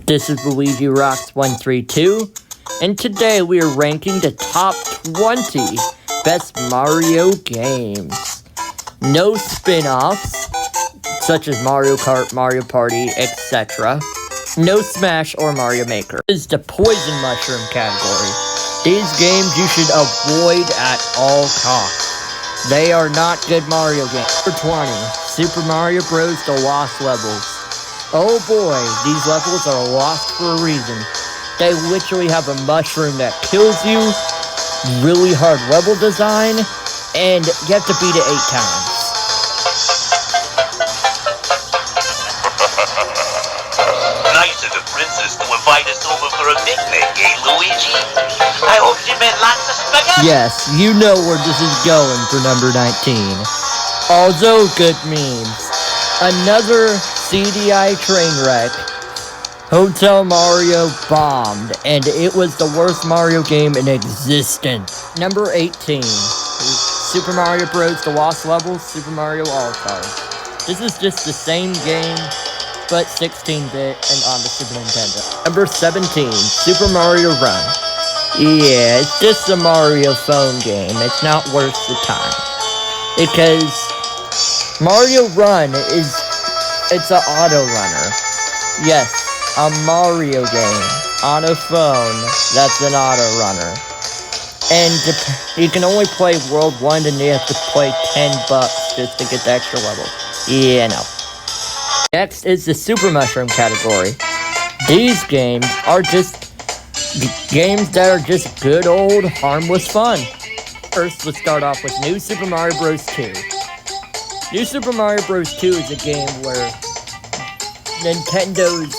This is LuigiRocks132, and today we are ranking the top 20 best Mario games. No spin-offs, such as Mario Kart, Mario Party, etc. No Smash or Mario Maker. This is the Poison Mushroom category. These games you should avoid at all costs. They are not good Mario games. Number 20, Super Mario Bros. The Lost Levels. Oh boy, these levels are lost for a reason. They literally have a mushroom that kills you, really hard level design, and you have to beat it 8 times. Nice of the princess to invite us over for a picnic, eh, Luigi? I hope she made lots of spaghetti. Yes, you know where this is going for number 19. Also good memes. Another CDI train wreck. Hotel Mario bombed, and it was the worst Mario game in existence. Number 18. Super Mario Bros. The Lost Levels, Super Mario All-Stars. This is just the same game, but 16-bit and on the Super Nintendo. Number 17. Super Mario Run. Yeah, it's just a Mario phone game. It's not worth the time. Because Mario Run it's an auto runner. Yes, a Mario game on a phone that's an auto runner. And you can only play World 1 and you have to play $10 just to get the extra level. Yeah, no. Next is the Super Mushroom category. These games are just games that are just good old harmless fun. First, let's start off with New Super Mario Bros. 2. New Super Mario Bros. 2 is a game where Nintendo's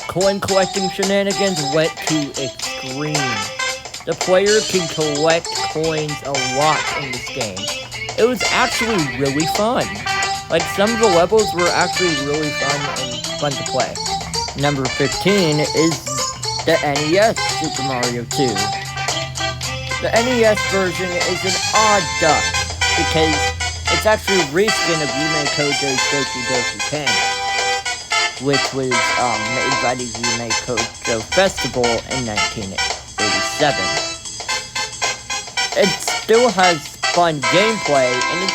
coin collecting shenanigans went to extreme. The player can collect coins a lot in this game. It was actually really fun. Like, some of the levels were actually really fun to play. Number 15 is the NES Super Mario 2. The NES version is an odd duck because it's actually a reskin of Yume Kojo's Doki Doki Panic, which was made by the Yume Kojo Festival in 1987. It still has fun gameplay, and it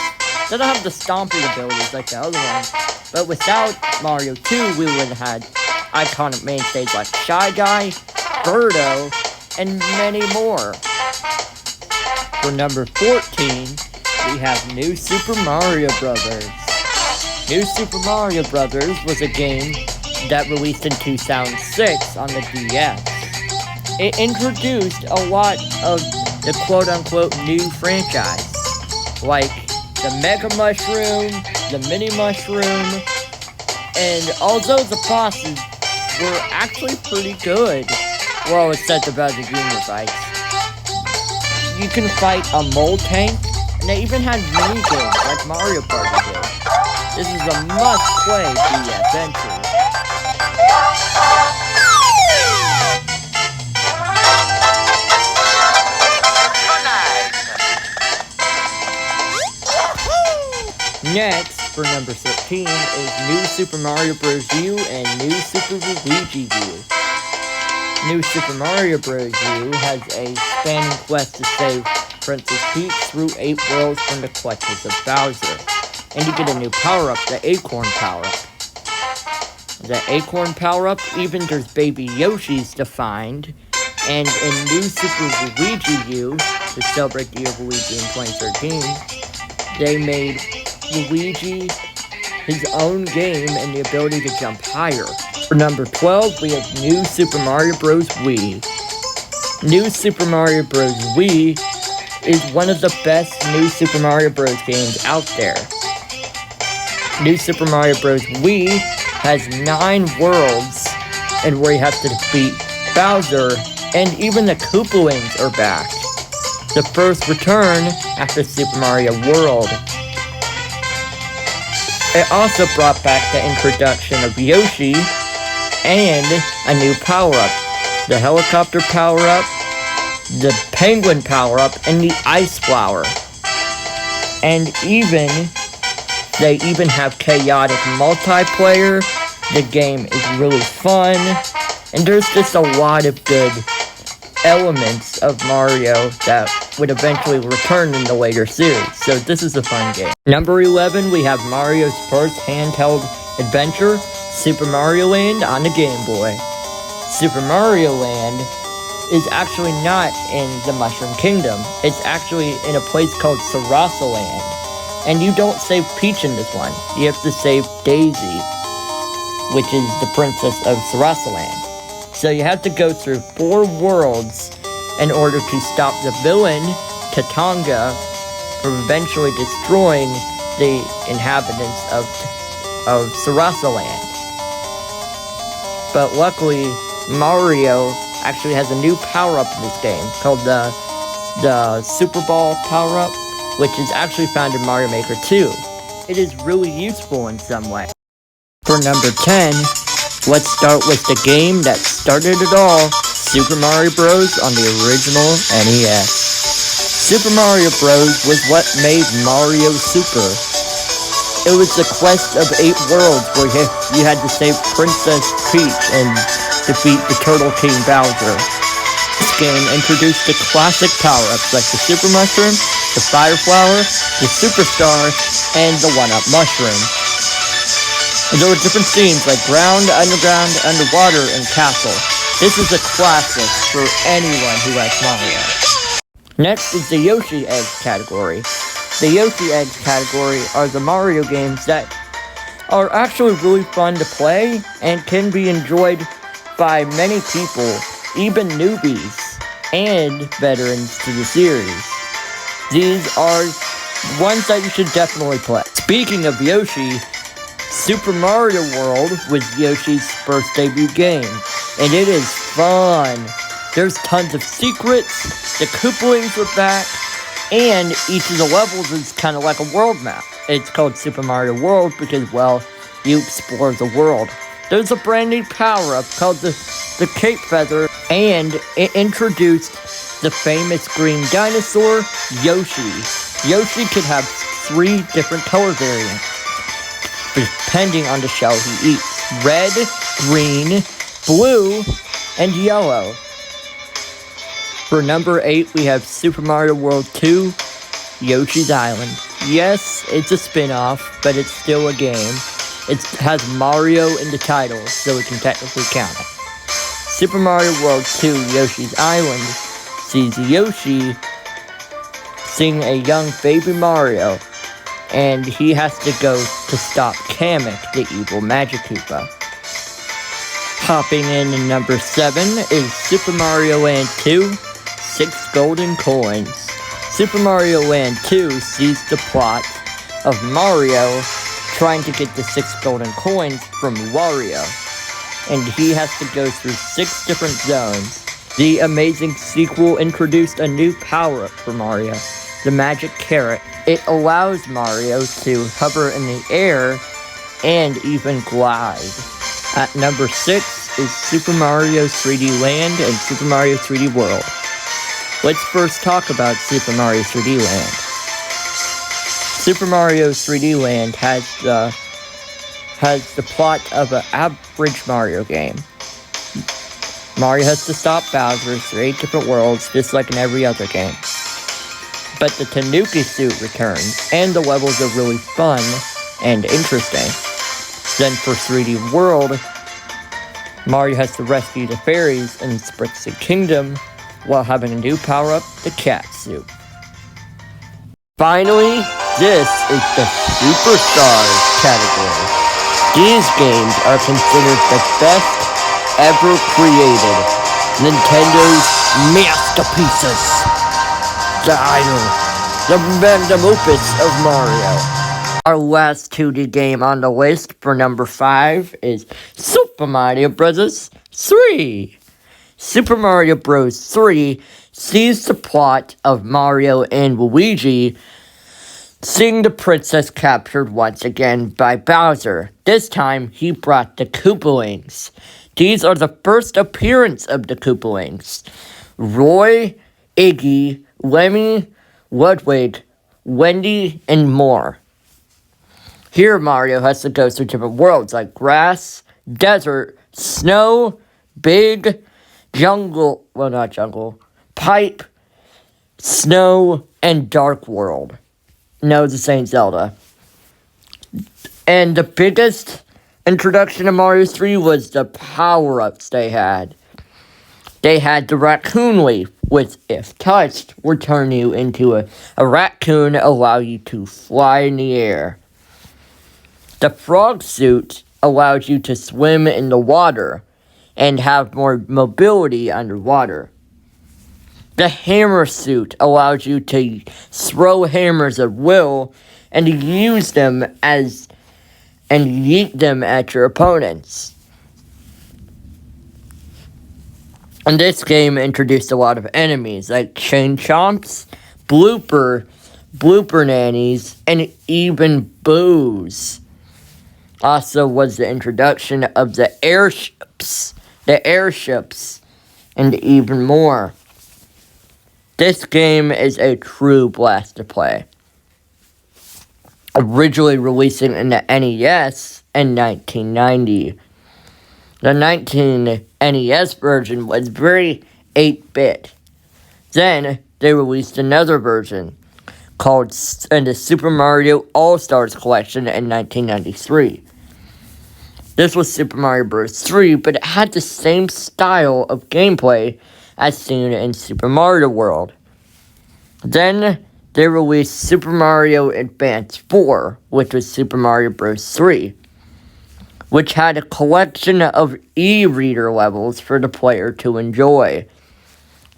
doesn't have the stomping abilities like the other ones, but without Mario 2, we would have had iconic mainstays like Shy Guy, Birdo, and many more. For number 14, we have New Super Mario Bros. New Super Mario Bros. Was a game that released in 2006 on the DS. It introduced a lot of the quote-unquote new franchise, like the Mega Mushroom, the Mini Mushroom, and although the bosses were actually pretty good, well, except about the junior fights. You can fight a mole tank, and they even had mini-games like Mario Party did. This is a must-play DS entry. Next, for number 16, is New Super Mario Bros. U and New Super Luigi U. New Super Mario Bros. U has a spanning quest to save Princess Peach through 8 worlds from the clutches of Bowser. And you get a new power-up, the Acorn power-up. The Acorn power-up, even there's baby Yoshis to find. And in New Super Luigi U, to celebrate the year of Luigi in 2013, they made Luigi his own game and the ability to jump higher. For number 12, we have New Super Mario Bros. Wii. New Super Mario Bros. Wii is one of the best New Super Mario Bros. Games out there. New Super Mario Bros. Wii has 9 worlds, and where you have to defeat Bowser, and even the Koopalings are back. The first return after Super Mario World. It also brought back the introduction of Yoshi and a new power-up. The helicopter power-up, the penguin power-up, and the ice flower. And they even have chaotic multiplayer. The game is really fun. And there's just a lot of good elements of Mario that would eventually return in the later series, so this is a fun game. Number 11, we have Mario's first handheld adventure, Super Mario Land on the Game Boy. Super Mario Land is actually not in the Mushroom Kingdom. It's actually in a place called Sarasa Land. And you don't save Peach in this one. You have to save Daisy, which is the princess of Sarasa Land. So you have to go through 4 worlds in order to stop the villain, Tatanga, from eventually destroying the inhabitants of Sarasa Land. But luckily, Mario actually has a new power-up in this game called the Super Ball power-up, which is actually found in Mario Maker 2. It is really useful in some way. For number 10, let's start with the game that started it all, Super Mario Bros. On the original NES. Super Mario Bros. Was what made Mario Super. It was the quest of 8 worlds where you had to save Princess Peach and defeat the Turtle King Bowser. This game introduced the classic power-ups like the Super Mushroom, the Fire Flower, the Superstar, and the 1-Up Mushroom. And there were different scenes like ground, underground, underwater, and castle. This is a classic for anyone who likes Mario. Next is the Yoshi Eggs category. The Yoshi Eggs category are the Mario games that are actually really fun to play and can be enjoyed by many people, even newbies and veterans to the series. These are ones that you should definitely play. Speaking of Yoshi, Super Mario World was Yoshi's first debut game, and it is fun. There's tons of secrets, the Koopalings are back, and each of the levels is kind of like a world map. It's called Super Mario World because, well, you explore the world. There's a brand new power-up called the Cape Feather, and it introduced the famous green dinosaur, Yoshi. Yoshi could have 3 different color variants, depending on the shell he eats. Red, green, blue, and yellow. For number 8, we have Super Mario World 2, Yoshi's Island. Yes, it's a spin-off, but it's still a game. It has Mario in the title, so it can technically count it. Super Mario World 2, Yoshi's Island, sees Yoshi sing a young baby Mario, and he has to go to stop Kamek, the evil Magic Koopa. Hopping in at number 7 is Super Mario Land 2, 6 Golden Coins. Super Mario Land 2 sees the plot of Mario trying to get the 6 golden coins from Wario, and he has to go through 6 different zones. The amazing sequel introduced a new power-up for Mario, the Magic Carrot. It allows Mario to hover in the air and even glide. At number 6 is Super Mario 3D Land and Super Mario 3D World. Let's first talk about Super Mario 3D Land. Super Mario 3D Land has the plot of an average Mario game. Mario has to stop Bowser through 8 different worlds, just like in every other game. But the Tanuki suit returns, and the levels are really fun and interesting. Then for 3D World, Mario has to rescue the fairies in Sprixie Kingdom while having a new power-up, the cat suit. Finally, this is the Superstars category. These games are considered the best ever created. Nintendo's masterpieces. The idol, the magnum opus of Mario. Our last 2D game on the list for number 5 is Super Mario Bros. 3. Super Mario Bros. 3 sees the plot of Mario and Luigi seeing the princess captured once again by Bowser. This time, he brought the Koopalings. These are the first appearance of the Koopalings. Roy, Iggy, Lemmy, Ludwig, Wendy, and more. Here, Mario has to go through different worlds like grass, desert, snow, Big jungle, well, not jungle, pipe, snow, and dark world. No, this ain't Zelda. And the biggest introduction to Mario 3 was the power-ups they had. They had the raccoon leaf, which, if touched, would turn you into a raccoon, allow you to fly in the air. The frog suit allows you to swim in the water and have more mobility underwater. The hammer suit allows you to throw hammers at will and use them and yeet them at your opponents. And this game introduced a lot of enemies like chain chomps, blooper nannies, and even boos. Also was the introduction of the airships, and even more. This game is a true blast to play. Originally releasing in the NES in 1990. The 19NES version was very 8-bit. Then, they released another version called the Super Mario All-Stars Collection in 1993. This was Super Mario Bros. 3, but it had the same style of gameplay as seen in Super Mario World. Then, they released Super Mario Advance 4, which was Super Mario Bros. 3. Which had a collection of e-reader levels for the player to enjoy.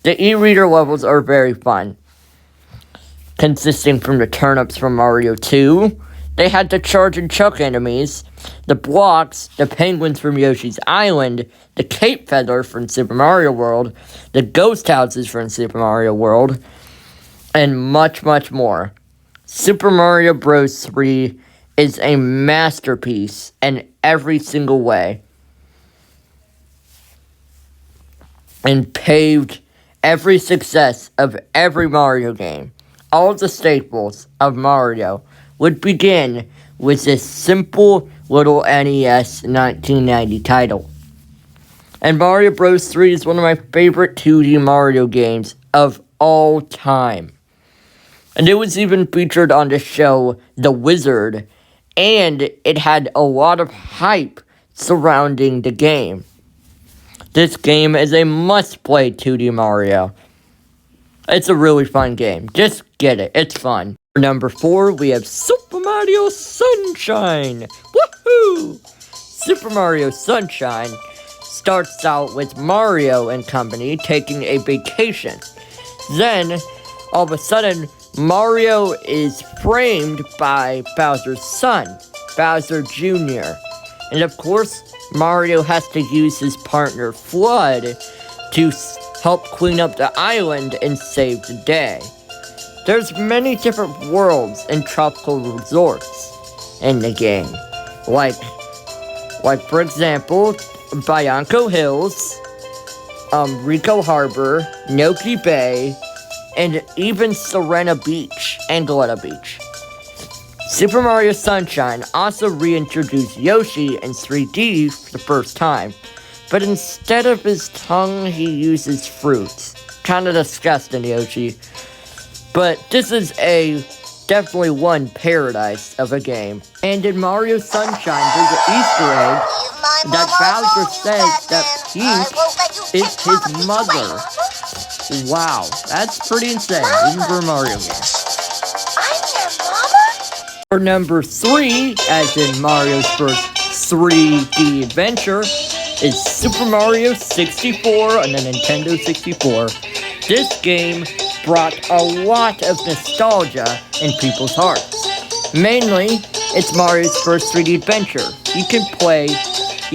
The e-reader levels are very fun, consisting from the turnips from Mario 2, they had the charge and chuck enemies, the blocks, the penguins from Yoshi's Island, the cape feather from Super Mario World, the ghost houses from Super Mario World, and much, much more. Super Mario Bros. 3 is a masterpiece in every single way, and paved every success of every Mario game. All the staples of Mario would begin with this simple little NES 1990 title. And Mario Bros. 3 is one of my favorite 2D Mario games of all time. And it was even featured on the show The Wizard, and it had a lot of hype surrounding the game. This game is a must-play 2D Mario. It's a really fun game. Just get it. It's fun. For number 4, we have Super Mario Sunshine. Woohoo! Super Mario Sunshine starts out with Mario and company taking a vacation. Then, all of a sudden, Mario is framed by Bowser's son, Bowser Jr. And of course, Mario has to use his partner Flood to help clean up the island and save the day. There's many different worlds and tropical resorts in the game. Like for example, Bianco Hills, Rico Harbor, Noki Bay, and even Serena Beach and Galetta Beach. Super Mario Sunshine also reintroduced Yoshi in 3D for the first time, but instead of his tongue, he uses fruits. Kinda disgusting, Yoshi. But this is definitely one paradise of a game. And in Mario Sunshine, there's an Easter egg that Bowser says that Peach is his mother. Wow, that's pretty insane, even for a Mario game. I'm your mama? For number 3, as in Mario's first 3D adventure, is Super Mario 64 on the Nintendo 64. This game brought a lot of nostalgia in people's hearts. Mainly, it's Mario's first 3D adventure. You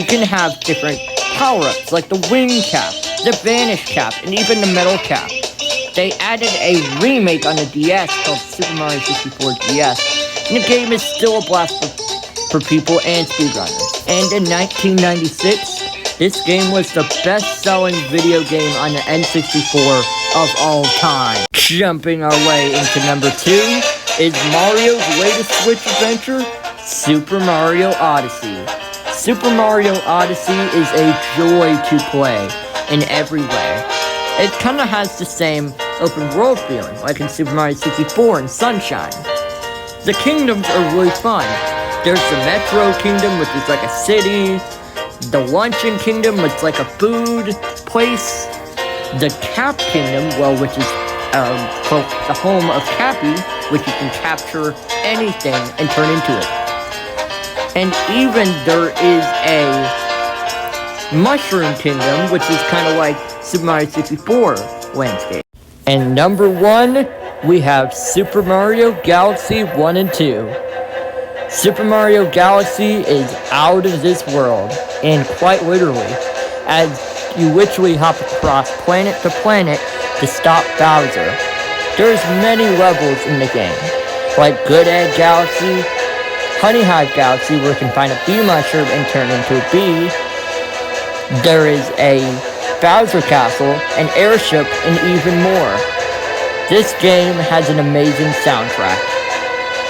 can have different power-ups like the wing cap, the vanish cap, and even the metal cap. They added a remake on the DS called Super Mario 64 DS, and the game is still a blast for people and speedrunners. And in 1996, this game was the best-selling video game on the N64 of all time. Jumping our way into number 2 is Mario's latest Switch adventure, Super Mario Odyssey. Super Mario Odyssey is a joy to play in every way. It kinda has the same open world feeling, like in Super Mario 64 and Sunshine. The kingdoms are really fun. There's the Metro Kingdom, which is like a city. The Luncheon Kingdom, which is like a food place. The Cap Kingdom, well, which is the home of Cappy, which you can capture anything and turn into it. And even there is a Mushroom Kingdom, which is kind of like Super Mario 64 landscape. And number 1, we have Super Mario Galaxy 1 and 2. Super Mario Galaxy is out of this world, and quite literally, as you literally hop across planet to planet to stop Bowser. There's many levels in the game, like Good Egg Galaxy, Honey Hive Galaxy, where you can find a bee mushroom and turn into a bee. There is a Bowser Castle, an airship, and even more. This game has an amazing soundtrack,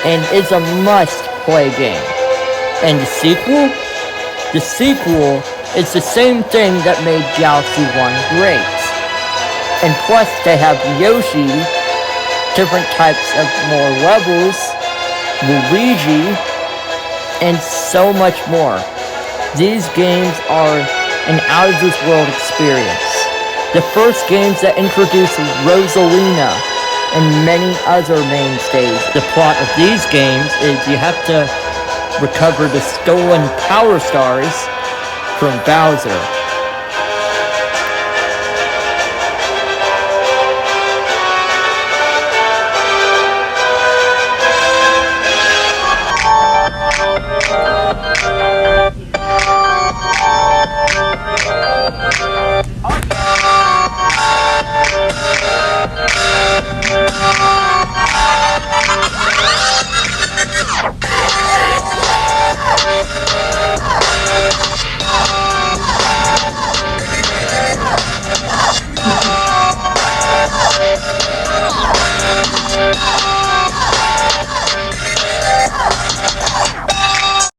and it's a must-play game. And the sequel? The sequel is the same thing that made Galaxy 1 great. And plus, they have Yoshi, different types of more levels, Luigi, and so much more. These games are an out-of-this-world experience. The first games that introduced Rosalina and many other mainstays. The plot of these games is you have to recover the stolen Power Stars from Bowser.